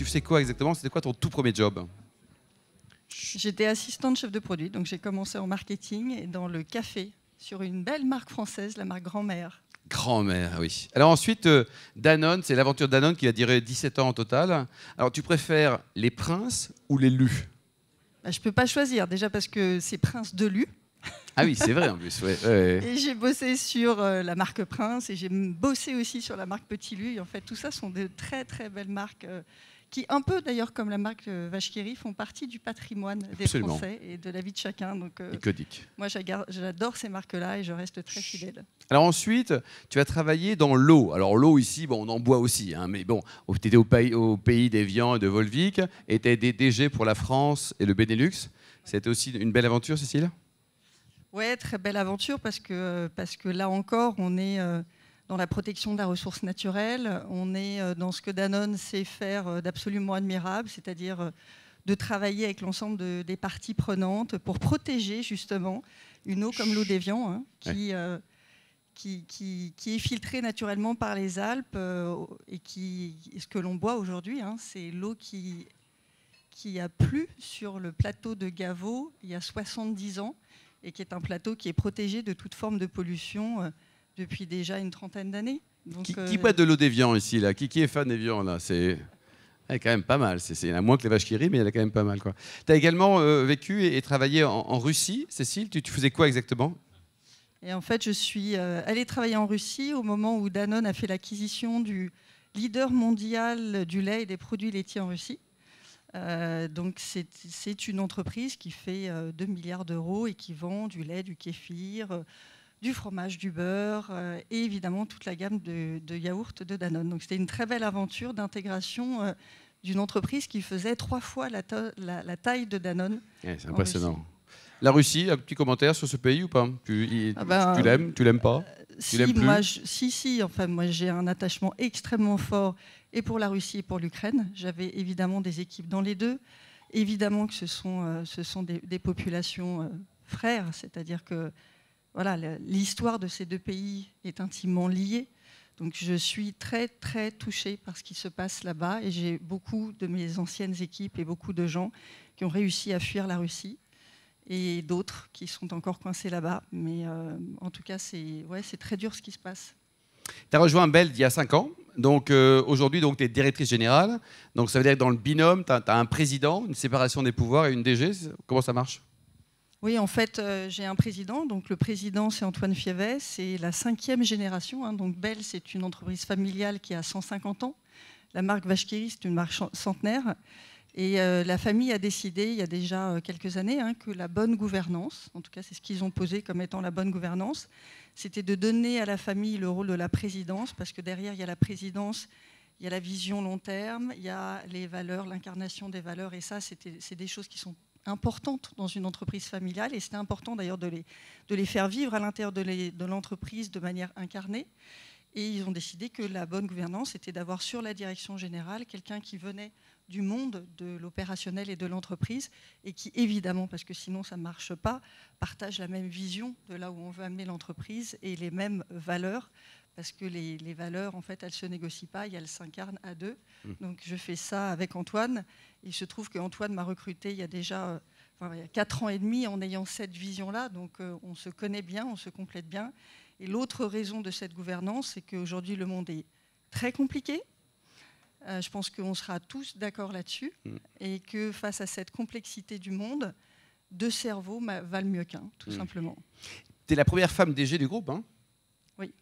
faisais quoi exactement? C'était quoi ton tout premier job? J'étais assistante chef de produit, donc j'ai commencé en marketing et dans le café, sur une belle marque française, la marque Grand-Mère. Grand-mère, oui. Alors ensuite, Danone, c'est l'aventure Danone qui a duré 17 ans en total. Alors tu préfères les princes ou les lus? Bah, je ne peux pas choisir, déjà parce que c'est Prince de Lu. Ah oui, c'est vrai en plus. Ouais, ouais. Et j'ai bossé sur la marque Prince et j'ai bossé aussi sur la marque Petit Lu. Et en fait, tout ça sont de très très belles marques qui, un peu d'ailleurs comme la marque Vache qui rit, font partie du patrimoine des Absolument. Français et de la vie de chacun. Donc, Iconique. moi, j'adore ces marques-là et je reste très fidèle. Alors ensuite, tu vas travailler dans l'eau. Alors l'eau ici, bon, on en boit aussi, hein, mais bon, tu étais au pays d'Évian et de Volvic, et tu étais DG pour la France et le Benelux. C'était aussi une belle aventure, Cécile? Ouais, très belle aventure parce que là encore, on est dans la protection de la ressource naturelle, on est dans ce que Danone sait faire d'absolument admirable, c'est-à-dire de travailler avec l'ensemble des parties prenantes pour protéger justement une eau comme l'eau d'Évian, hein, qui est filtrée naturellement par les Alpes et ce que l'on boit aujourd'hui, hein, c'est l'eau qui a plu sur le plateau de Gavot il y a 70 ans et qui est un plateau qui est protégé de toute forme de pollution depuis déjà une trentaine d'années. Qui boit de l'eau d'Évian ici là? Qui est fan d'Évian là? C'est quand même pas mal. Il y en a moins que les vaches qui rient, mais il y en a quand même pas mal. Tu as également vécu et travaillé en Russie, Cécile. Tu faisais quoi exactement? Et en fait, je suis allée travailler en Russie au moment où Danone a fait l'acquisition du leader mondial du lait et des produits laitiers en Russie. Donc c'est une entreprise qui fait 2 milliards d'euros et qui vend du lait, du kéfir, du fromage, du beurre et évidemment toute la gamme de yaourts de Danone. Donc c'était une très belle aventure d'intégration d'une entreprise qui faisait 3 fois la taille de Danone. Ouais, c'est impressionnant. La Russie, un petit commentaire sur ce pays ou pas? Tu l'aimes? Tu l'aimes pas? Enfin, moi j'ai un attachement extrêmement fort et pour la Russie et pour l'Ukraine. J'avais évidemment des équipes dans les deux. Évidemment que ce sont des populations frères, c'est-à-dire que voilà, l'histoire de ces deux pays est intimement liée. Donc je suis très très touchée par ce qui se passe là-bas et j'ai beaucoup de mes anciennes équipes et beaucoup de gens qui ont réussi à fuir la Russie et d'autres qui sont encore coincés là-bas. Mais en tout cas, c'est très dur ce qui se passe. Tu as rejoint Bell il y a 5 ans. Donc aujourd'hui, tu es directrice générale. Donc ça veut dire que dans le binôme, tu as un président, une séparation des pouvoirs et une DG. Comment ça marche? Oui, en fait, j'ai un président. Donc le président, c'est Antoine Fievet. C'est la 5e génération. Hein. Donc Bell, c'est une entreprise familiale qui a 150 ans. La marque Vache qui rit, c'est une marque centenaire. Et la famille a décidé, il y a déjà quelques années, hein, que la bonne gouvernance, en tout cas c'est ce qu'ils ont posé comme étant la bonne gouvernance, c'était de donner à la famille le rôle de la présidence, parce que derrière il y a la présidence, il y a la vision long terme, il y a les valeurs, l'incarnation des valeurs, et ça c'est des choses qui sont importantes dans une entreprise familiale, et c'était important d'ailleurs de les faire vivre à l'intérieur de l'entreprise de manière incarnée. Et ils ont décidé que la bonne gouvernance était d'avoir sur la direction générale quelqu'un qui venait du monde de l'opérationnel et de l'entreprise et qui, évidemment, parce que sinon ça ne marche pas, partage la même vision de là où on veut amener l'entreprise et les mêmes valeurs, parce que les valeurs, en fait, elles ne se négocient pas, elles s'incarnent à deux. Donc je fais ça avec Antoine. Il se trouve qu'Antoine m'a recruté il y a déjà il y a 4 ans et demi en ayant cette vision-là, donc on se connaît bien, on se complète bien. Et l'autre raison de cette gouvernance, c'est qu'aujourd'hui, le monde est très compliqué. Je pense qu'on sera tous d'accord là-dessus. Et que face à cette complexité du monde, 2 cerveaux valent mieux qu'un, tout simplement. Tu es la première femme DG du groupe, hein? Oui.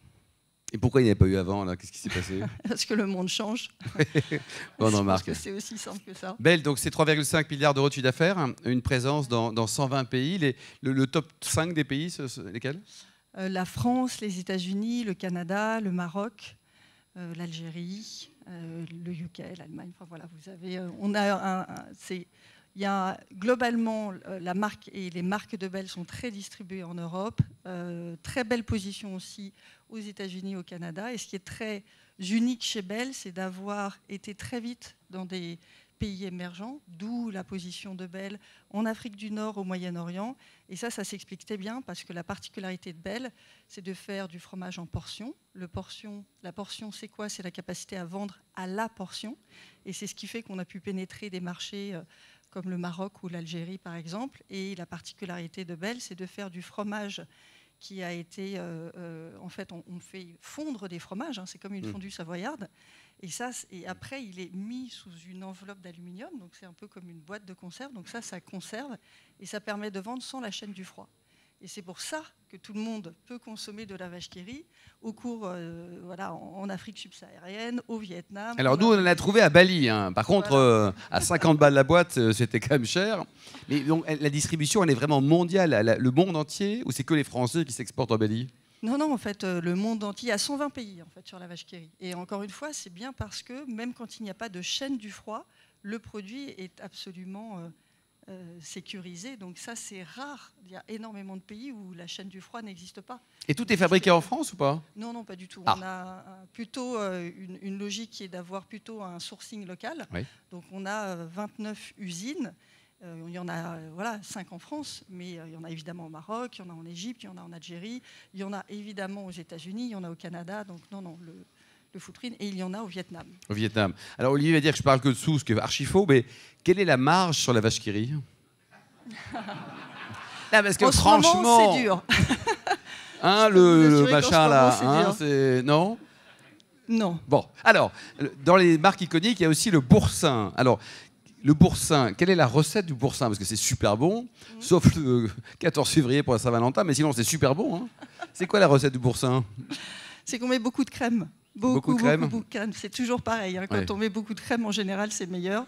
Et pourquoi il n'y avait pas eu avant, là? Qu'est-ce qui s'est passé? Parce que le monde change. Bonne remarque. C'est aussi simple que ça. Bell, donc c'est 3,5 milliards d'euros de chiffre d'affaires, une présence dans 120 pays. Le top 5 des pays, lesquels? La France, les États-Unis, le Canada, le Maroc, l'Algérie, le UK, l'Allemagne. Enfin voilà, vous avez, il y a globalement la marque et les marques de Bell sont très distribuées en Europe, très belle position aussi aux États-Unis, au Canada. Et ce qui est très unique chez Bell, c'est d'avoir été très vite dans des pays émergents, d'où la position de Bell en Afrique du Nord, au Moyen-Orient. Et ça s'explique très bien parce que la particularité de Bell, c'est de faire du fromage en portions. La portion, c'est quoi? C'est la capacité à vendre à la portion. Et c'est ce qui fait qu'on a pu pénétrer des marchés comme le Maroc ou l'Algérie, par exemple. Et la particularité de Bell, c'est de faire du fromage qui a été... en fait, on fait fondre des fromages, hein, c'est comme une fondue savoyarde. Et après, il est mis sous une enveloppe d'aluminium, donc c'est un peu comme une boîte de conserve. Donc ça conserve et ça permet de vendre sans la chaîne du froid. Et c'est pour ça que tout le monde peut consommer de la vache qui rit au cours, en Afrique subsaharienne, au Vietnam. Alors nous, on en a trouvé à Bali. Hein. Par contre, à 50 balles la boîte, c'était quand même cher. Mais donc, la distribution, elle est vraiment mondiale, le monde entier, ou c'est que les Français qui s'exportent en Bali? Non, en fait, le monde entier, il y a 120 pays en fait, sur la vache qui rit. Et encore une fois, c'est bien parce que même quand il n'y a pas de chaîne du froid, le produit est absolument sécurisé. Donc ça, c'est rare. Il y a énormément de pays où la chaîne du froid n'existe pas. Et tout est fabriqué en France ou pas? Non, pas du tout. On a plutôt une logique qui est d'avoir plutôt un sourcing local. Oui. Donc on a 29 usines. Il y en a 5 en France, mais il y en a évidemment au Maroc, il y en a en Égypte, il y en a en Algérie, il y en a évidemment aux États-Unis, il y en a au Canada. Donc le foutrine, et il y en a au Vietnam. Au Vietnam. Alors Olivier va dire que je parle que de sous, ce qui est archi faux, mais quelle est la marge sur la vache qui rit? Là, parce que en franchement, ce moment, c'est dur. Hein, le machin là, hein, c'est non. Non. Bon, alors dans les marques iconiques, il y a aussi le boursin. Alors le boursin, quelle est la recette du boursin? Parce que c'est super bon, sauf le 14 février pour la Saint-Valentin, mais sinon c'est super bon. Hein. C'est quoi la recette du boursin? C'est qu'on met beaucoup de crème. Beaucoup de crème. C'est toujours pareil. Hein. Quand on met beaucoup de crème, en général, c'est meilleur.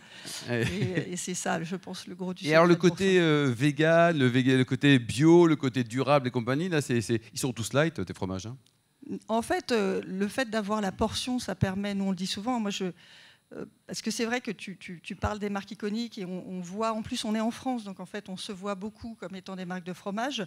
Et c'est ça, je pense, le gros du secret. Et alors le côté vegan, le côté bio, le côté durable et compagnie, là, ils sont tous light, tes fromages. Hein. En fait, le fait d'avoir la portion, ça permet, nous on le dit souvent, parce que c'est vrai que tu parles des marques iconiques et on voit, en plus on est en France, donc en fait on se voit beaucoup comme étant des marques de fromage.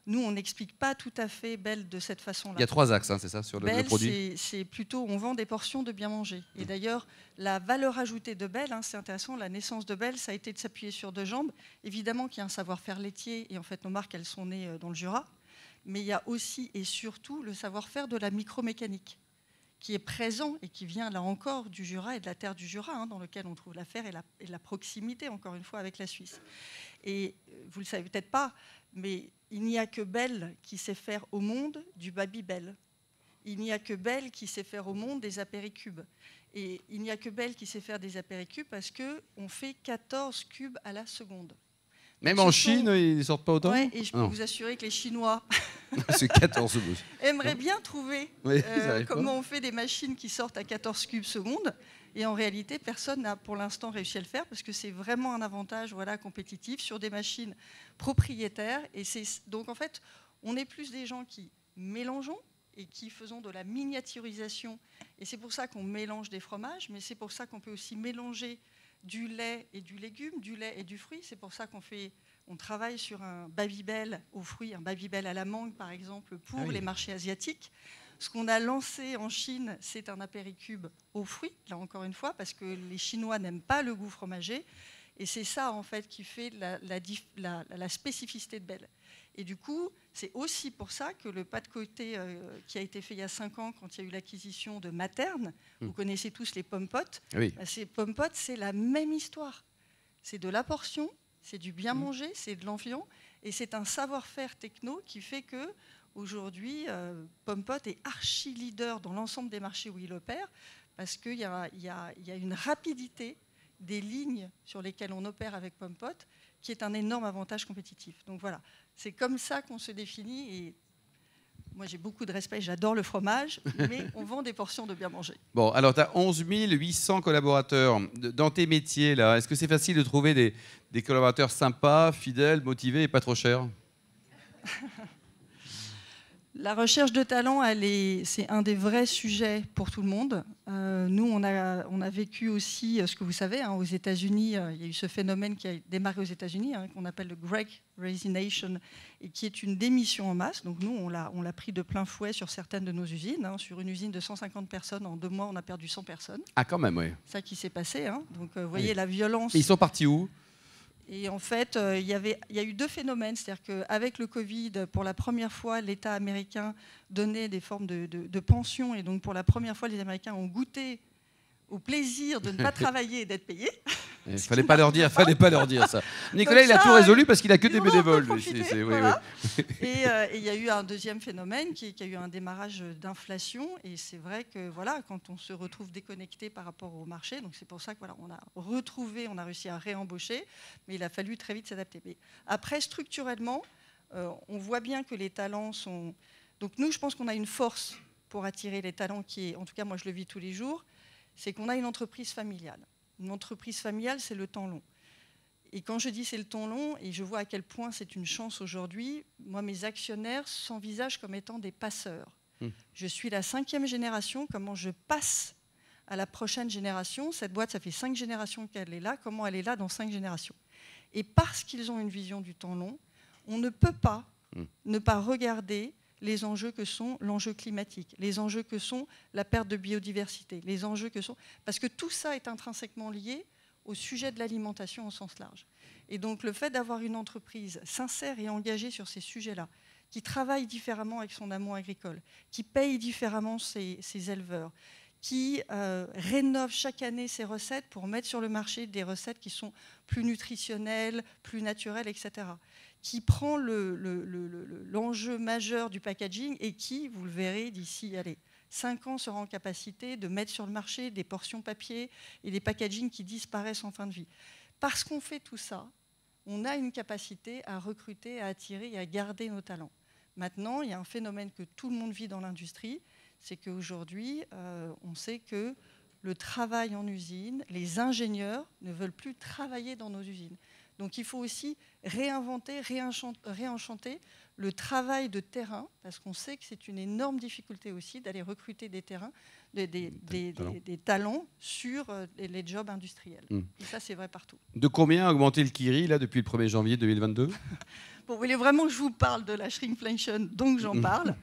Nous, on n'explique pas tout à fait Bell de cette façon-là. Il y a 3 axes, hein, c'est ça, sur le produit? C'est plutôt, on vend des portions de bien manger. Et d'ailleurs, la valeur ajoutée de Bell, hein, c'est intéressant, la naissance de Bell, ça a été de s'appuyer sur 2 jambes. Évidemment qu'il y a un savoir-faire laitier, et en fait, nos marques, elles sont nées dans le Jura. Mais il y a aussi et surtout le savoir-faire de la micromécanique, qui est présent et qui vient, là encore, du Jura et de la terre du Jura, hein, dans lequel on trouve la fer et la proximité, encore une fois, avec la Suisse. Et vous ne le savez peut-être pas, mais il n'y a que Bell qui sait faire au monde du Babybel. Il n'y a que Bell qui sait faire au monde des apéricubes. Et il n'y a que Bell qui sait faire des apéricubes parce qu'on fait 14 cubes à la seconde. Même en Chine, ils ne sortent pas autant? Oui, et je peux vous assurer que les Chinois c'est 14 aimeraient bien trouver comment on fait des machines qui sortent à 14 cubes secondes. Et en réalité, personne n'a pour l'instant réussi à le faire parce que c'est vraiment un avantage compétitif sur des machines propriétaires. Et donc en fait, on est plus des gens qui mélangeons et qui faisons de la miniaturisation. Et c'est pour ça qu'on mélange des fromages, mais c'est pour ça qu'on peut aussi mélanger du lait et du légume, du lait et du fruit. C'est pour ça on travaille sur un Babybel aux fruits, un Babybel à la mangue, par exemple, pour les marchés asiatiques. Ce qu'on a lancé en Chine, c'est un apéricube aux fruits, là encore une fois, parce que les Chinois n'aiment pas le goût fromager. Et c'est ça, en fait, qui fait la spécificité de Bell. Et du coup, c'est aussi pour ça que le pas de côté qui a été fait il y a 5 ans, quand il y a eu l'acquisition de Materne, vous connaissez tous les pommes-potes, ces pommes-potes, c'est la même histoire. C'est de la portion, c'est du bien manger, c'est de l'environ, et c'est un savoir-faire techno qui fait que aujourd'hui, Pom'Pot est archi-leader dans l'ensemble des marchés où il opère, parce qu'il y a une rapidité des lignes sur lesquelles on opère avec Pom'Pot qui est un énorme avantage compétitif. Donc voilà, c'est comme ça qu'on se définit. Et moi, j'ai beaucoup de respect, j'adore le fromage, mais on vend des portions de bien manger. Bon, alors tu as 11 800 collaborateurs. Dans tes métiers, là, est-ce que c'est facile de trouver des collaborateurs sympas, fidèles, motivés et pas trop chers? La recherche de talent, c'est un des vrais sujets pour tout le monde. Nous, on a vécu aussi, ce que vous savez, aux États-Unis, il y a eu ce phénomène qui a démarré aux États-Unis, qu'on appelle le Great Resignation, et qui est une démission en masse. Donc nous, on l'a pris de plein fouet sur certaines de nos usines. Sur une usine de 150 personnes, en 2 mois, on a perdu 100 personnes. Ah, quand même, oui. C'est ça qui s'est passé. Donc vous voyez la violence. Et ils sont partis où ? Et en fait, il y a eu 2 phénomènes. C'est-à-dire qu'avec le Covid, pour la première fois, l'État américain donnait des formes de pension. Et donc, pour la première fois, les Américains ont goûté au plaisir de ne pas travailler et d'être payés. Il ne fallait pas leur dire ça. Nicolas, il a tout résolu parce qu'il n'a que des bénévoles. Voilà. Et il y a eu un deuxième phénomène qui a eu un démarrage d'inflation. Et c'est vrai que quand on se retrouve déconnecté par rapport au marché, donc c'est pour ça qu'on a réussi à réembaucher, mais il a fallu très vite s'adapter. Mais après, structurellement, on voit bien que les talents sont... Donc nous, je pense qu'on a une force pour attirer les talents qui est, en tout cas moi je le vis tous les jours, c'est qu'on a une entreprise familiale. Une entreprise familiale, c'est le temps long. Et quand je dis c'est le temps long, et je vois à quel point c'est une chance aujourd'hui, moi, mes actionnaires s'envisagent comme étant des passeurs. Je suis la 5e génération. Comment je passe à la prochaine génération? Cette boîte, ça fait 5 générations qu'elle est là. Comment elle est là dans 5 générations? Et parce qu'ils ont une vision du temps long, on ne peut pas ne pas regarder les enjeux que sont l'enjeu climatique, les enjeux que sont la perte de biodiversité, les enjeux que sont... Parce que tout ça est intrinsèquement lié au sujet de l'alimentation au sens large. Et donc le fait d'avoir une entreprise sincère et engagée sur ces sujets-là, qui travaille différemment avec son amont agricole, qui paye différemment ses éleveurs, qui rénove chaque année ses recettes pour mettre sur le marché des recettes qui sont plus nutritionnelles, plus naturelles, etc., qui prend l'enjeu majeur du packaging et qui, vous le verrez d'ici 5 ans, sera en capacité de mettre sur le marché des portions papier et des packagings qui disparaissent en fin de vie. Parce qu'on fait tout ça, on a une capacité à recruter, à attirer et à garder nos talents. Maintenant, il y a un phénomène que tout le monde vit dans l'industrie, c'est qu'aujourd'hui, on sait que le travail en usine, les ingénieurs ne veulent plus travailler dans nos usines. Donc il faut aussi réinventer, réenchanter le travail de terrain, parce qu'on sait que c'est une énorme difficulté aussi d'aller recruter des talents sur les jobs industriels. Et ça, c'est vrai partout. De combien a augmenté le Kiri là, depuis le 1er janvier 2022 ? Bon, vous voulez vraiment que je vous parle de la shrinkflation, donc j'en parle.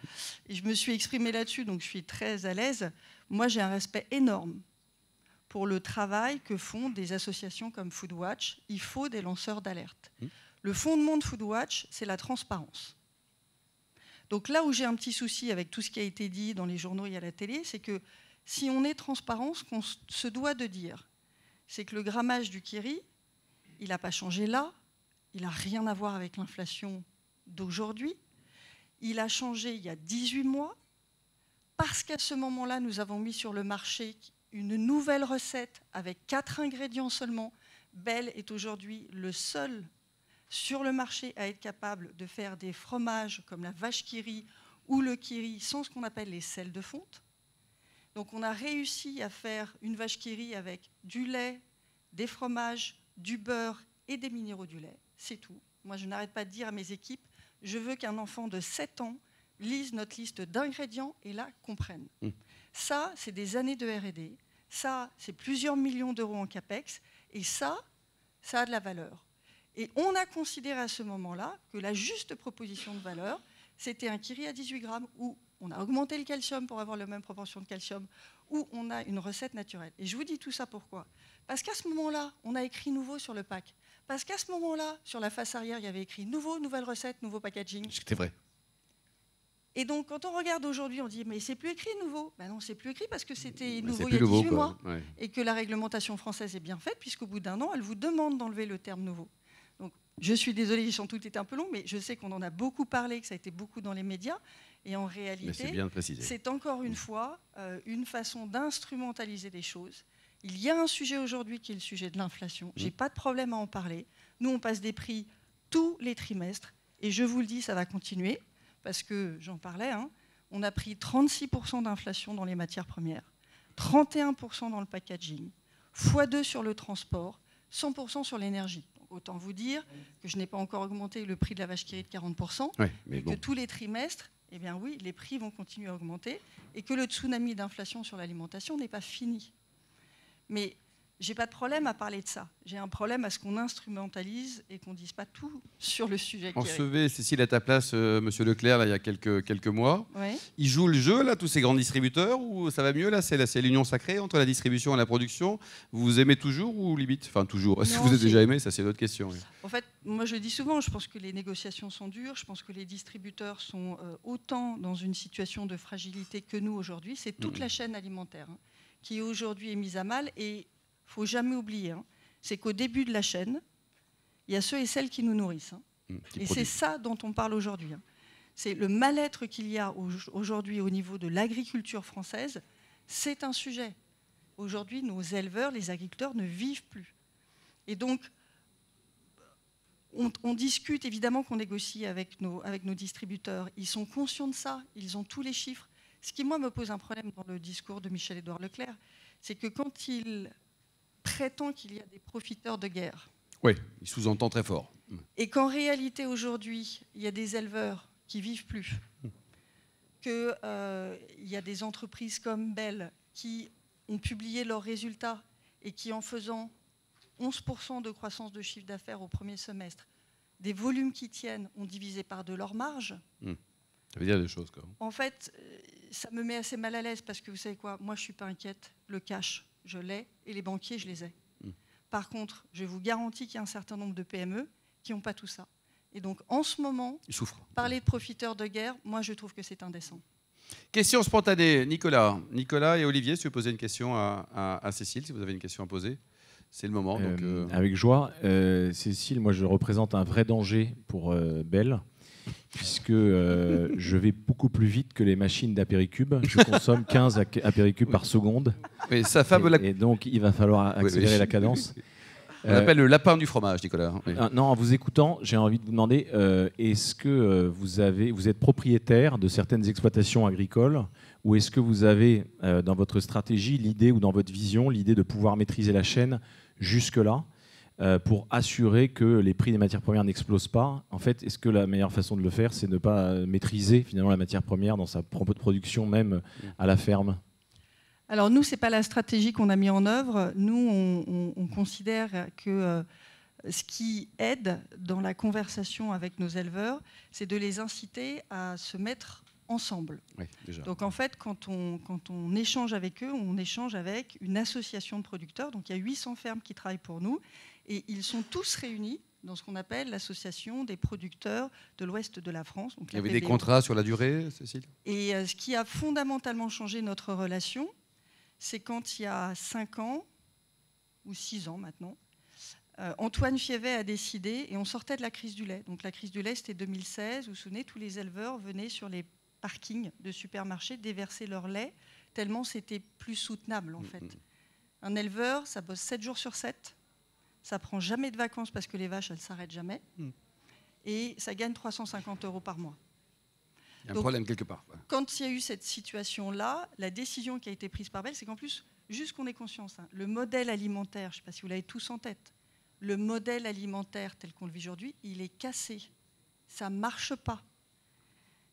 Et je me suis exprimée là-dessus, donc je suis très à l'aise. Moi, j'ai un respect énorme pour le travail que font des associations comme Foodwatch. Il faut des lanceurs d'alerte. Le fondement de Foodwatch, c'est la transparence. Donc là où j'ai un petit souci avec tout ce qui a été dit dans les journaux et à la télé, c'est que si on est transparent, ce qu'on se doit de dire, c'est que le grammage du Kiri, il n'a pas changé là, il n'a rien à voir avec l'inflation d'aujourd'hui, il a changé il y a 18 mois, parce qu'à ce moment-là, nous avons mis sur le marché une nouvelle recette avec 4 ingrédients seulement. Bell est aujourd'hui le seul sur le marché à être capable de faire des fromages comme la vache qui rit ou le Kiri sans ce qu'on appelle les sels de fonte. Donc on a réussi à faire une vache qui rit avec du lait, des fromages, du beurre et des minéraux du lait. C'est tout. Moi, je n'arrête pas de dire à mes équipes, je veux qu'un enfant de 7 ans lise notre liste d'ingrédients et la comprenne. Ça, c'est des années de R&D. Ça, c'est plusieurs millions d'euros en CAPEX. Et ça a de la valeur. Et on a considéré à ce moment-là que la juste proposition de valeur, c'était un Kiri à 18 grammes où on a augmenté le calcium pour avoir la même proportion de calcium, où on a une recette naturelle. Et je vous dis tout ça pourquoi? Parce qu'à ce moment-là, on a écrit nouveau sur le pack. Parce qu'à ce moment-là, sur la face arrière, il y avait écrit nouveau, nouvelle recette, nouveau packaging. C'était vrai. Et donc, quand on regarde aujourd'hui, on dit mais c'est plus écrit nouveau. Ben non, c'est plus écrit parce que c'était nouveau il y a 18 mois. Ouais. Et que la réglementation française est bien faite, puisqu'au bout d'1 an, elle vous demande d'enlever le terme nouveau. Donc, je suis désolée, j'ai sans doute été un peu long, mais je sais qu'on en a beaucoup parlé, que ça a été beaucoup dans les médias. Et en réalité, c'est encore une fois une façon d'instrumentaliser les choses. Il y a un sujet aujourd'hui qui est le sujet de l'inflation. Je n'ai pas de problème à en parler. Nous, on passe des prix tous les trimestres. Et je vous le dis, ça va continuer. Parce que, j'en parlais, on a pris 36% d'inflation dans les matières premières, 31% dans le packaging, x2 sur le transport, 100% sur l'énergie. autant vous dire que je n'ai pas encore augmenté le prix de la vache qui rit de 40%, Ouais, mais que tous les trimestres, eh bien oui, les prix vont continuer à augmenter et que le tsunami d'inflation sur l'alimentation n'est pas fini. Mais je n'ai pas de problème à parler de ça. J'ai un problème à ce qu'on instrumentalise et qu'on ne dise pas tout sur le sujet. On recevait Cécile à ta place, Monsieur Leclerc, là, il y a quelques mois. Ouais. Ils jouent le jeu, là, tous ces grands distributeurs, ou ça va mieux, là? C'est l'union sacrée entre la distribution et la production. Vous vous aimez toujours ou limite? Enfin, toujours. Est-ce que vous êtes déjà aimé? Ça, c'est une autre question. Oui. En fait, moi, je le dis souvent, je pense que les négociations sont dures. Je pense que les distributeurs sont autant dans une situation de fragilité que nous aujourd'hui. C'est toute la chaîne alimentaire qui aujourd'hui est mise à mal. Et il ne faut jamais oublier, c'est qu'au début de la chaîne, il y a ceux et celles qui nous nourrissent. Et c'est ça dont on parle aujourd'hui. C'est le mal-être qu'il y a aujourd'hui au niveau de l'agriculture française. C'est un sujet. Aujourd'hui, nos éleveurs, les agriculteurs ne vivent plus. Et donc, on discute, évidemment qu'on négocie avec nos distributeurs. Ils sont conscients de ça, ils ont tous les chiffres. Ce qui, moi, me pose un problème dans le discours de Michel-Édouard Leclerc, c'est que quand il prétend qu'il y a des profiteurs de guerre. Oui, il sous-entend très fort. Et qu'en réalité, aujourd'hui, il y a des éleveurs qui ne vivent plus, qu'il y a des entreprises comme Bell qui ont publié leurs résultats et qui, en faisant 11% de croissance de chiffre d'affaires au premier semestre, des volumes qui tiennent, ont divisé par deux leur marge. Ça veut dire des choses, quoi. En fait, ça me met assez mal à l'aise parce que vous savez quoi, moi je ne suis pas inquiète, le cash, je l'ai, et les banquiers, je les ai. Par contre, je vous garantis qu'il y a un certain nombre de PME qui n'ont pas tout ça. Et donc, en ce moment, ils souffrent. Parler de profiteurs de guerre, moi, je trouve que c'est indécent. Question spontanée, Nicolas. Nicolas et Olivier, si vous posez une question à Cécile, si vous avez une question à poser, c'est le moment. Avec joie. Cécile, moi, je représente un vrai danger pour Bell, puisque je vais beaucoup plus vite que les machines d'apéricube. Je consomme 15 apéricubes par seconde. Oui, sa femme et donc, il va falloir accélérer la cadence. On l'appelle le lapin du fromage, Nicolas. Oui. Non, en vous écoutant, j'ai envie de vous demander, est-ce que vous êtes propriétaire de certaines exploitations agricoles, ou est-ce que vous avez dans votre stratégie l'idée ou dans votre vision l'idée de pouvoir maîtriser la chaîne jusque-là pour assurer que les prix des matières premières n'explosent pas? En fait, est-ce que la meilleure façon de le faire, c'est de ne pas maîtriser finalement la matière première dans sa propre production, même à la ferme? Alors nous, ce n'est pas la stratégie qu'on a mis en œuvre. Nous, on considère que ce qui aide dans la conversation avec nos éleveurs, c'est de les inciter à se mettre ensemble. Oui, déjà. Donc en fait, quand on échange avec eux, on échange avec une association de producteurs. Donc il y a 800 fermes qui travaillent pour nous et ils sont tous réunis dans ce qu'on appelle l'association des producteurs de l'ouest de la France. Donc il y avait des contrats sur la durée, Cécile? Et ce qui a fondamentalement changé notre relation, c'est quand il y a 5 ans, ou 6 ans maintenant, Antoine Fievet a décidé, et on sortait de la crise du lait. Donc la crise du lait, c'était 2016. Vous vous souvenez, tous les éleveurs venaient sur les parkings de supermarchés déverser leur lait, tellement c'était plus soutenable en fait. Un éleveur, ça bosse 7 jours sur 7, ça prend jamais de vacances parce que les vaches, elles ne s'arrêtent jamais, et ça gagne 350 € par mois. Il y a un problème quelque part. Ouais. Quand il y a eu cette situation-là, la décision qui a été prise par Bell, c'est qu'en plus, juste qu'on ait conscience, le modèle alimentaire, je ne sais pas si vous l'avez tous en tête, le modèle alimentaire tel qu'on le vit aujourd'hui, il est cassé. Ça ne marche pas.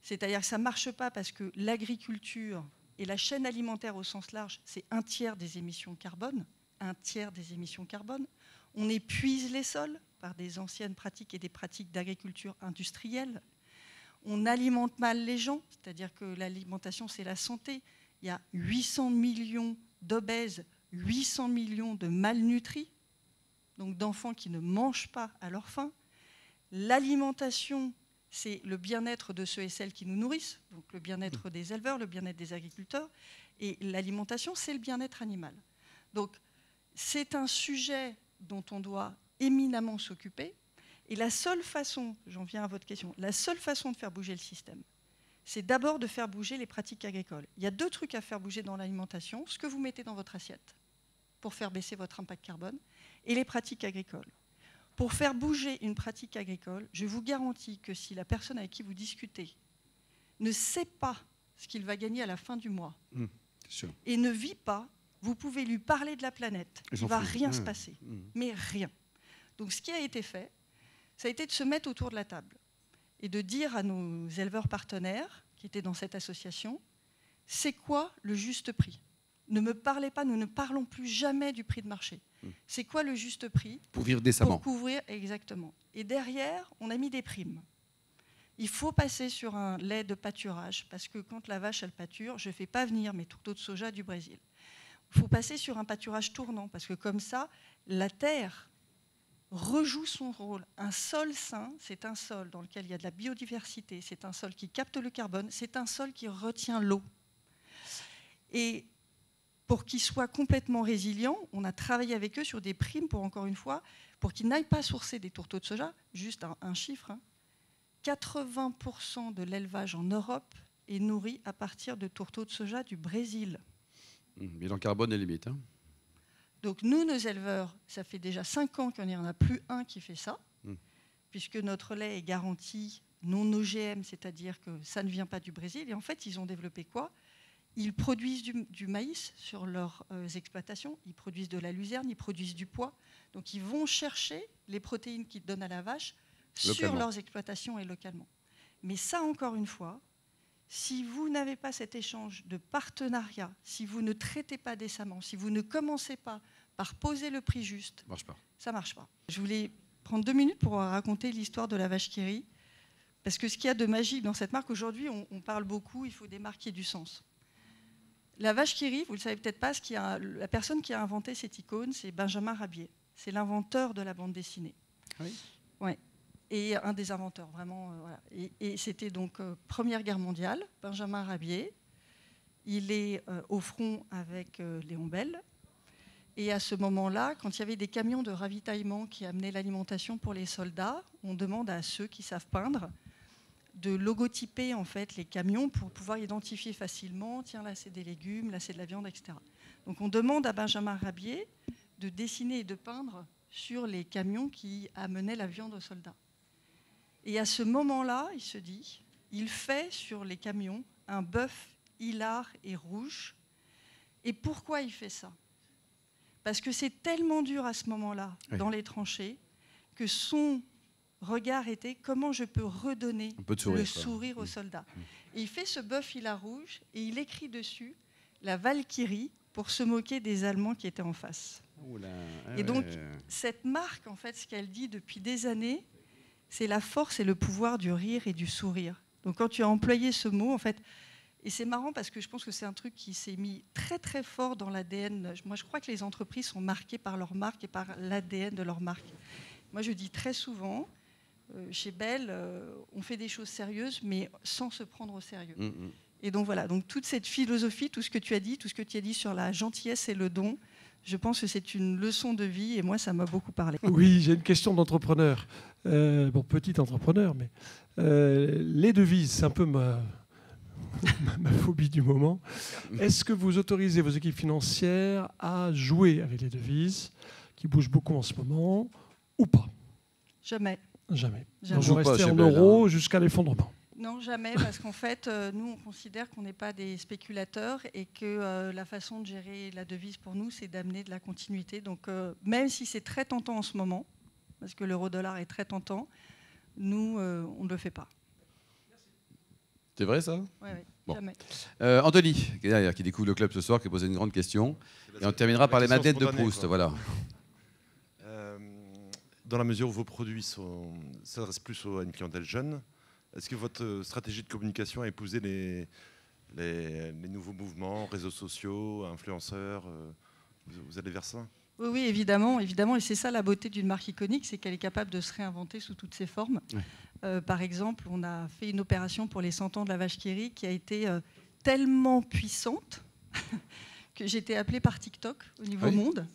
C'est-à-dire que ça ne marche pas parce que l'agriculture et la chaîne alimentaire au sens large, c'est 1/3 des émissions carbone. 1/3 des émissions carbone. On épuise les sols par des anciennes pratiques et des pratiques d'agriculture industrielle. On alimente mal les gens, c'est-à-dire que l'alimentation, c'est la santé. Il y a 800 millions d'obèses, 800 millions de malnutris, donc d'enfants qui ne mangent pas à leur faim. L'alimentation, c'est le bien-être de ceux et celles qui nous nourrissent, donc le bien-être des éleveurs, le bien-être des agriculteurs. Et l'alimentation, c'est le bien-être animal. Donc, c'est un sujet dont on doit éminemment s'occuper. Et la seule façon, j'en viens à votre question, la seule façon de faire bouger le système, c'est d'abord de faire bouger les pratiques agricoles. Il y a 2 trucs à faire bouger dans l'alimentation, ce que vous mettez dans votre assiette pour faire baisser votre impact carbone, et les pratiques agricoles. Pour faire bouger une pratique agricole, je vous garantis que si la personne avec qui vous discutez ne sait pas ce qu'il va gagner à la fin du mois et ne vit pas, vous pouvez lui parler de la planète, il ne va rien se passer, mais rien. Donc ce qui a été fait, ça a été de se mettre autour de la table et de dire à nos éleveurs partenaires qui étaient dans cette association, c'est quoi le juste prix? Ne me parlez pas, nous ne parlons plus jamais du prix de marché. C'est quoi le juste prix? Pour vivre décemment. Pour couvrir, exactement. Et derrière, on a mis des primes. Il faut passer sur un lait de pâturage, parce que quand la vache, elle pâture, je ne fais pas venir mes tourteaux de soja du Brésil. Il faut passer sur un pâturage tournant, parce que comme ça, la terre rejoue son rôle. Un sol sain, c'est un sol dans lequel il y a de la biodiversité, c'est un sol qui capte le carbone, c'est un sol qui retient l'eau. Et pour qu'ils soient complètement résilients, on a travaillé avec eux sur des primes pour, encore une fois, pour qu'ils n'aillent pas sourcer des tourteaux de soja. Juste un chiffre, 80% de l'élevage en Europe est nourri à partir de tourteaux de soja du Brésil. Bilan carbone est limite. Donc nous, nos éleveurs, ça fait déjà 5 ans qu'il n'y en a plus un qui fait ça, puisque notre lait est garanti non OGM, c'est-à-dire que ça ne vient pas du Brésil. Et en fait, ils ont développé quoi? Ils produisent du maïs sur leurs exploitations, ils produisent de la luzerne, ils produisent du pois. Donc ils vont chercher les protéines qu'ils donnent à la vache sur leurs exploitations et localement. Mais ça, encore une fois, si vous n'avez pas cet échange de partenariat, si vous ne traitez pas décemment, si vous ne commencez pas par poser le prix juste, ça ne marche pas. Je voulais prendre 2 minutes pour raconter l'histoire de la vache qui rit, parce que ce qu'il y a de magique dans cette marque, aujourd'hui, on parle beaucoup, il faut des marques qui aient du sens. La vache qui rit, vous ne le savez peut-être pas, la personne qui a inventé cette icône, c'est Benjamin Rabier. C'est l'inventeur de la bande dessinée. Oui. Ouais. Et un des inventeurs, vraiment. Voilà. Et c'était donc Première Guerre mondiale, Benjamin Rabier. Il est au front avec Léon Bell. Et à ce moment-là, quand il y avait des camions de ravitaillement qui amenaient l'alimentation pour les soldats, on demande à ceux qui savent peindre de logotyper en fait les camions pour pouvoir identifier facilement, tiens là c'est des légumes, là c'est de la viande, etc. Donc on demande à Benjamin Rabier de dessiner et de peindre sur les camions qui amenaient la viande aux soldats. Et à ce moment-là, il se dit, il fait sur les camions un bœuf hilar et rouge. Et pourquoi il fait ça? Parce que c'est tellement dur à ce moment-là, dans les tranchées, que son regard était comment je peux redonner le sourire aux soldats. Et il fait ce bœuf hilar rouge et il écrit dessus la Valkyrie pour se moquer des Allemands qui étaient en face. Et donc, cette marque, en fait, ce qu'elle dit depuis des années, c'est la force et le pouvoir du rire et du sourire. Donc quand tu as employé ce mot, en fait, et c'est marrant parce que je pense que c'est un truc qui s'est mis très très fort dans l'ADN. Moi, je crois que les entreprises sont marquées par leur marque et par l'ADN de leur marque. Moi, je dis très souvent, chez Bell, on fait des choses sérieuses, mais sans se prendre au sérieux. Et donc voilà, donc toute cette philosophie, tout ce que tu as dit sur la gentillesse et le don, je pense que c'est une leçon de vie et moi, ça m'a beaucoup parlé. Oui, j'ai une question d'entrepreneur. Bon, petit entrepreneur, mais les devises, c'est un peu ma phobie du moment. Est-ce que vous autorisez vos équipes financières à jouer avec les devises, qui bougent beaucoup en ce moment, ou pas? Jamais. Jamais. Jamais. Donc vous restez en euros jusqu'à l'effondrement? Non, jamais, parce qu'en fait, nous, on considère qu'on n'est pas des spéculateurs et que la façon de gérer la devise pour nous, c'est d'amener de la continuité. Donc, même si c'est très tentant en ce moment, parce que l'euro-dollar est très tentant, nous, on ne le fait pas. C'est vrai, ça? Oui, bon. Jamais. Anthony, qui est derrière, qui découvre le club ce soir, qui a posé une grande question. Et on terminera par les Madeleines de Proust. Voilà. Dans la mesure où vos produits s'adressent plus à une clientèle jeune, est-ce que votre stratégie de communication a épousé les nouveaux mouvements, réseaux sociaux, influenceurs? Vous allez vers ça? Oui, évidemment. Et c'est ça la beauté d'une marque iconique, c'est qu'elle est capable de se réinventer sous toutes ses formes. Ouais. Par exemple, on a fait une opération pour les 100 ans de la vache qui rit qui a été tellement puissante que j'ai été appelée par TikTok au niveau monde,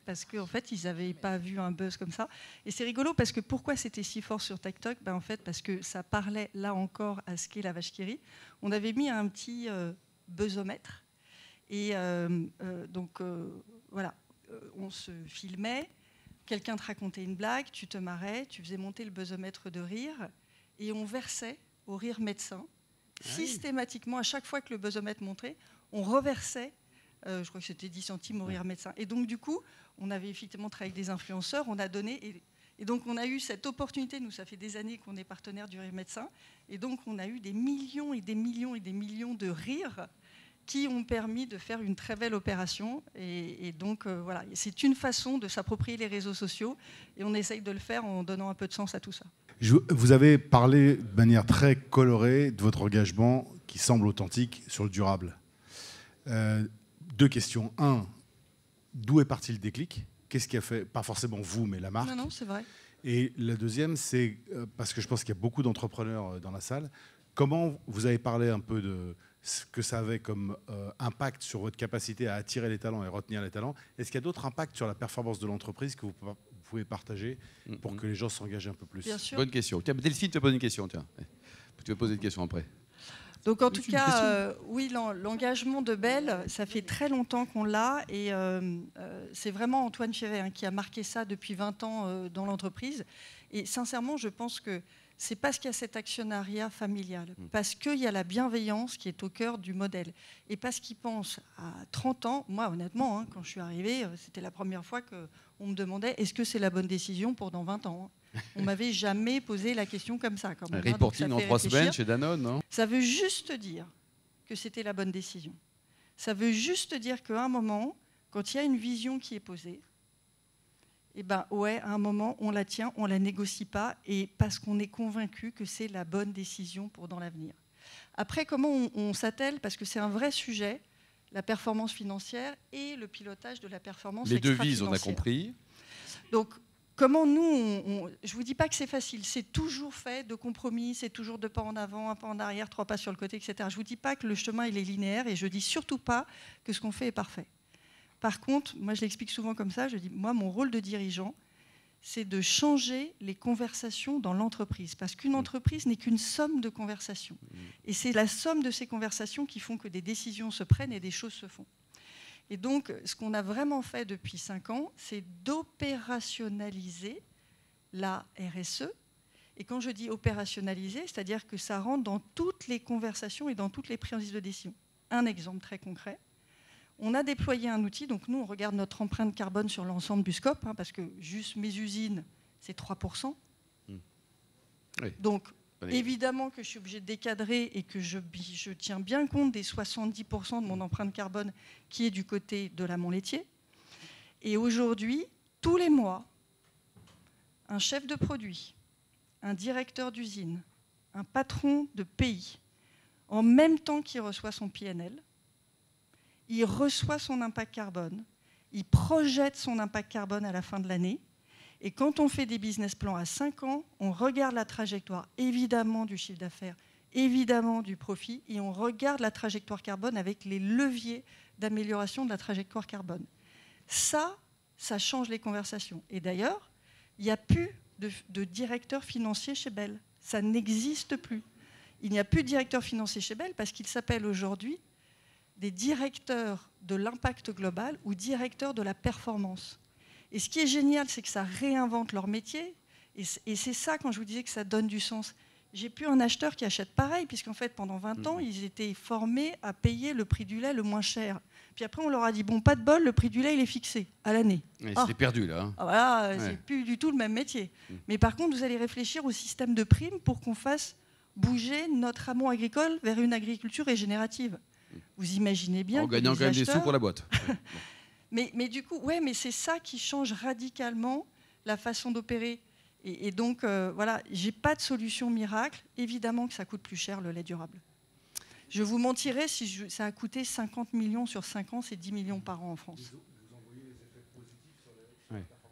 parce qu'en fait, ils n'avaient pas vu un buzz comme ça. Et c'est rigolo parce que pourquoi c'était si fort sur TikTok? En fait, parce que ça parlait là encore à ce qu'est la vache qui rit. On avait mis un petit buzzomètre et voilà, on se filmait, quelqu'un te racontait une blague, tu te marrais, tu faisais monter le buzzomètre de rire et on versait au rire médecin. Systématiquement, à chaque fois que le buzzomètre montait, on reversait je crois que c'était 10 centimes au rire médecin. Et donc, du coup, on avait effectivement travaillé avec des influenceurs, on a donné, et Et donc, on a eu cette opportunité, nous, ça fait des années qu'on est partenaire du Rire Médecin, et donc on a eu des millions et des millions et des millions de rires qui ont permis de faire une très belle opération. Et donc, voilà, c'est une façon de s'approprier les réseaux sociaux, et on essaye de le faire en donnant un peu de sens à tout ça. Vous avez parlé de manière très colorée de votre engagement qui semble authentique sur le durable. 2 questions. 1, d'où est parti le déclic? Qu'est-ce qui a fait, pas forcément vous, mais la marque? Non, c'est vrai. Et la deuxième, c'est, parce que je pense qu'il y a beaucoup d'entrepreneurs dans la salle, comment vous avez parlé un peu de ce que ça avait comme impact sur votre capacité à attirer les talents et retenir les talents? Est-ce qu'il y a d'autres impacts sur la performance de l'entreprise que vous pouvez partager pour que les gens s'engagent un peu plus? Bien sûr. Bonne question. Tiens, Delphine te pose une question. Tiens. Tu veux poser une question après. Donc en tout cas, oui, l'engagement de Bell, ça fait très longtemps qu'on l'a, et c'est vraiment Antoine Fievet qui a marqué ça depuis 20 ans dans l'entreprise. Et sincèrement, je pense que c'est parce qu'il y a cet actionnariat familial, parce qu'il y a la bienveillance qui est au cœur du modèle, et parce qu'ils pensent à 30 ans. Moi, honnêtement, quand je suis arrivée, c'était la première fois qu'on me demandait est-ce que c'est la bonne décision pour dans 20 ans. On ne m'avait jamais posé la question comme ça. Quand même, reporting en 3 semaines chez Danone, non? Ça veut juste dire que c'était la bonne décision. Ça veut juste dire qu'à un moment, quand il y a une vision qui est posée, eh ben, ouais, à un moment, on la tient, on ne la négocie pas, et parce qu'on est convaincu que c'est la bonne décision pour dans l'avenir. Après, comment on s'attelle? Parce que c'est un vrai sujet, la performance financière et le pilotage de la performance extra-financière. Les devises, on a compris. Donc, comment nous, je ne vous dis pas que c'est facile, c'est toujours fait de compromis, c'est toujours 2 pas en avant, 1 pas en arrière, 3 pas sur le côté, etc. Je ne vous dis pas que le chemin il est linéaire, et je ne dis surtout pas que ce qu'on fait est parfait. Par contre, moi je l'explique souvent comme ça, je dis, moi mon rôle de dirigeant, c'est de changer les conversations dans l'entreprise, parce qu'une entreprise n'est qu'une somme de conversations. Et c'est la somme de ces conversations qui font que des décisions se prennent et des choses se font. Et donc, ce qu'on a vraiment fait depuis 5 ans, c'est d'opérationnaliser la RSE. Et quand je dis opérationnaliser, c'est-à-dire que ça rentre dans toutes les conversations et dans toutes les prises de décision. Un exemple très concret. On a déployé un outil, donc nous, on regarde notre empreinte carbone sur l'ensemble du scope, parce que juste mes usines, c'est 3%. Oui. Donc, évidemment que je suis obligée de décadrer et que je tiens bien compte des 70% de mon empreinte carbone qui est du côté de l'amont laitier. Et aujourd'hui, tous les mois, un chef de produit, un directeur d'usine, un patron de pays, en même temps qu'il reçoit son PNL, il reçoit son impact carbone, il projette son impact carbone à la fin de l'année. Et quand on fait des business plans à 5 ans, on regarde la trajectoire, évidemment, du chiffre d'affaires, évidemment, du profit, et on regarde la trajectoire carbone avec les leviers d'amélioration de la trajectoire carbone. Ça change les conversations. Et d'ailleurs, il n'y a plus de directeur financier chez Bell. Ça n'existe plus. Il n'y a plus de directeur financier chez Bell parce qu'il s'appelle aujourd'hui des directeurs de l'impact global ou directeurs de la performance. Et ce qui est génial, c'est que ça réinvente leur métier. Et c'est ça, quand je vous disais que ça donne du sens. J'ai plus un acheteur qui achète pareil, puisqu'en fait, pendant 20 ans, ils étaient formés à payer le prix du lait le moins cher. Puis après, on leur a dit, bon, pas de bol, le prix du lait, il est fixé à l'année. C'est perdu, là. Voilà, c'est plus du tout le même métier. Mais par contre, vous allez réfléchir au système de primes pour qu'on fasse bouger notre amont agricole vers une agriculture régénérative. Vous imaginez bien. En gagnant quand même des sous pour la boîte. mais du coup, ouais, mais c'est ça qui change radicalement la façon d'opérer. Et donc, voilà, j'ai pas de solution miracle. Évidemment que ça coûte plus cher le lait durable. Je vous mentirais si ça a coûté 50 millions sur 5 ans, c'est 10 millions par an en France.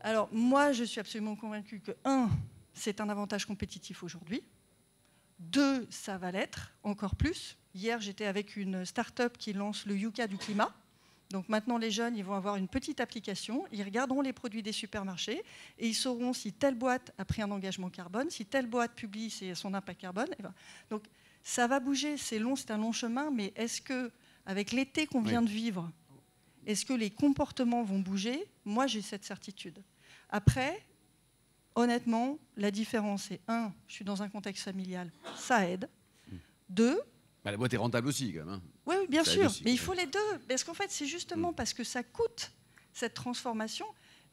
Alors, moi, je suis absolument convaincue que, 1, c'est un avantage compétitif aujourd'hui. 2, ça va l'être encore plus. Hier, j'étais avec une start-up qui lance le Yuka du climat. Donc maintenant, les jeunes, ils vont avoir une petite application, ils regarderont les produits des supermarchés et ils sauront si telle boîte a pris un engagement carbone, si telle boîte publie son impact carbone. Donc ça va bouger, c'est long, c'est un long chemin, mais est-ce que, avec l'été qu'on vient de vivre, est-ce que les comportements vont bouger? Moi, j'ai cette certitude. Après, honnêtement, la différence est 1, je suis dans un contexte familial, ça aide. 2, la boîte est rentable aussi, quand même. Oui, bien sûr, mais il faut les deux. Parce qu'en fait, c'est justement parce que ça coûte, cette transformation.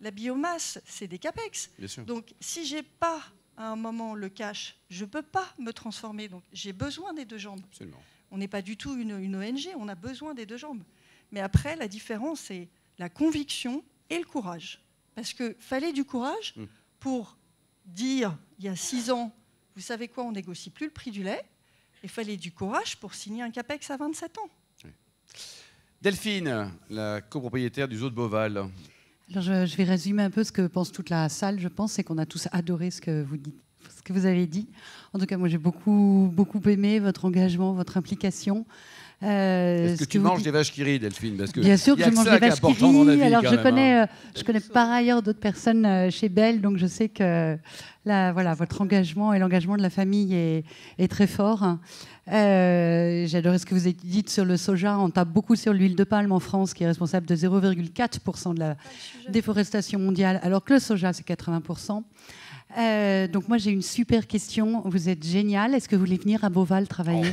La biomasse, c'est des capex. Bien sûr. Donc, si j'ai pas à un moment le cash, je peux pas me transformer. Donc, j'ai besoin des deux jambes. Absolument. On n'est pas du tout une ONG, on a besoin des deux jambes. Mais après, la différence, c'est la conviction et le courage. Parce qu'il fallait du courage pour dire, il y a 6 ans, vous savez quoi, on négocie plus le prix du lait. Il fallait du courage pour signer un CAPEX à 27 ans. Oui. Delphine, la copropriétaire du zoo de Beauval. Alors je vais résumer un peu ce que pense toute la salle, je pense, c'est qu'on a tous adoré ce que vous dites, ce que vous avez dit. En tout cas, moi, j'ai beaucoup aimé votre engagement, votre implication. Est-ce que tu manges des vaches qui rient, Delphine? Parce que bien sûr que je mange des vaches qui rient. Alors, je connais hein. par ailleurs d'autres personnes chez Bell, donc je sais que voilà, votre engagement et l'engagement de la famille est très fort. J'adorais ce que vous avez dit sur le soja. On tape beaucoup sur l'huile de palme en France, qui est responsable de 0,4% de la déforestation mondiale, alors que le soja, c'est 80%. Donc moi j'ai une super question. Vous êtes génial. Est-ce que vous voulez venir à Beauval travailler?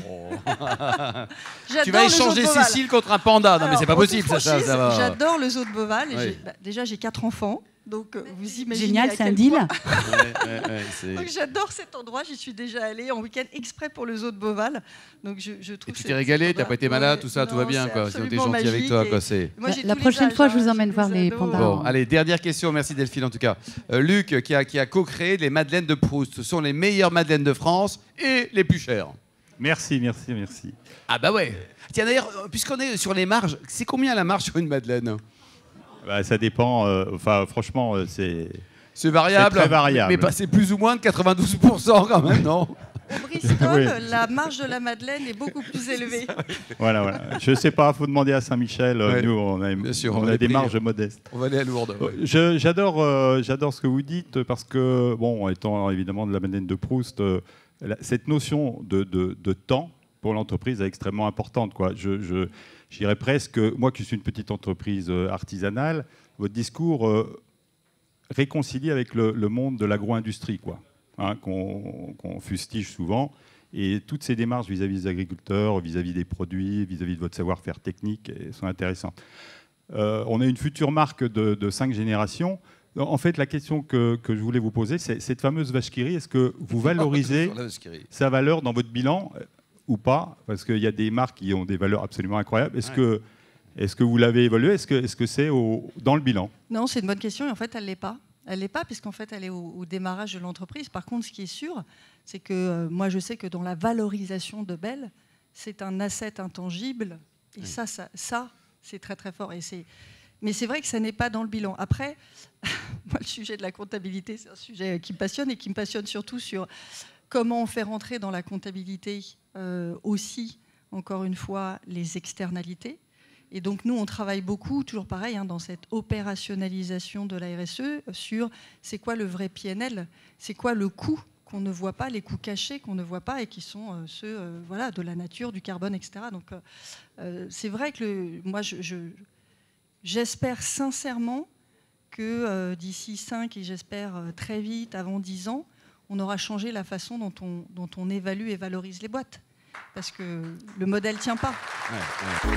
Tu vas échanger Cécile contre un panda. Non, mais c'est pas possible ça va. J'adore le zoo de Beauval. Déjà j'ai 4 enfants. Donc vous imaginez. Génial, c'est un deal. Donc j'adore cet endroit. J'y suis déjà allée en week-end exprès pour le zoo de Beauval. Donc je trouve. Et tu t'es régalé, t'as pas été malade, tout ça, tout va bien quoi. T'es gentil avec toi quoi. La prochaine fois, je vous emmène voir les pandas. Bon, allez, dernière question. Merci Delphine en tout cas. Luc qui a co-créé les madeleines de Proust. Ce sont les meilleures madeleines de France et les plus chères. Merci. Ah bah ouais. Tiens d'ailleurs, puisqu'on est sur les marges, c'est combien la marge sur une madeleine? Bah, ça dépend. Enfin, franchement, c'est variable. C'est très variable. Mais c'est plus ou moins de 92% quand même, non? Au Bristol, la marge de la madeleine est beaucoup plus élevée. Voilà. Je sais pas, faut demander à Saint-Michel. Ouais. Nous, on a des marges modestes. On va aller à Lourdes. Ouais. J'adore ce que vous dites parce que, bon, étant évidemment de la madeleine de Proust, cette notion de temps pour l'entreprise est extrêmement importante, quoi. J'irais presque, moi qui suis une petite entreprise artisanale, votre discours réconcilie avec le monde de l'agro-industrie, quoi, hein, qu'on fustige souvent. Et toutes ces démarches vis-à-vis des agriculteurs, vis-à-vis des produits, vis-à-vis de votre savoir-faire technique sont intéressantes. On a une future marque de 5 générations. En fait, la question que je voulais vous poser, c'est cette fameuse vache qui rit. Est-ce que vous valorisez sa valeur dans votre bilan ou pas? Parce qu'il y a des marques qui ont des valeurs absolument incroyables. Est-ce que vous l'avez évalué? Est-ce que c'est dans le bilan? Non, c'est une bonne question. Et en fait, elle ne l'est pas. Elle ne l'est pas, puisqu'en fait, elle est au démarrage de l'entreprise. Par contre, ce qui est sûr, c'est que moi, je sais que dans la valorisation de Bell, c'est un asset intangible. Et ça, c'est très, très fort. Mais c'est vrai que ça n'est pas dans le bilan. Après, moi, le sujet de la comptabilité, c'est un sujet qui me passionne et qui me passionne surtout sur comment on fait rentrer dans la comptabilité aussi, encore une fois, les externalités. Et donc, nous, on travaille beaucoup, toujours pareil, hein, dans cette opérationnalisation de la RSE, sur c'est quoi le vrai PNL, c'est quoi le coût qu'on ne voit pas, les coûts cachés qu'on ne voit pas et qui sont ceux de la nature, du carbone, etc. Donc, c'est vrai que moi, j'espère sincèrement que d'ici 5 et j'espère très vite, avant 10 ans, on aura changé la façon dont on évalue et valorise les boîtes. Parce que le modèle ne tient pas. Ouais.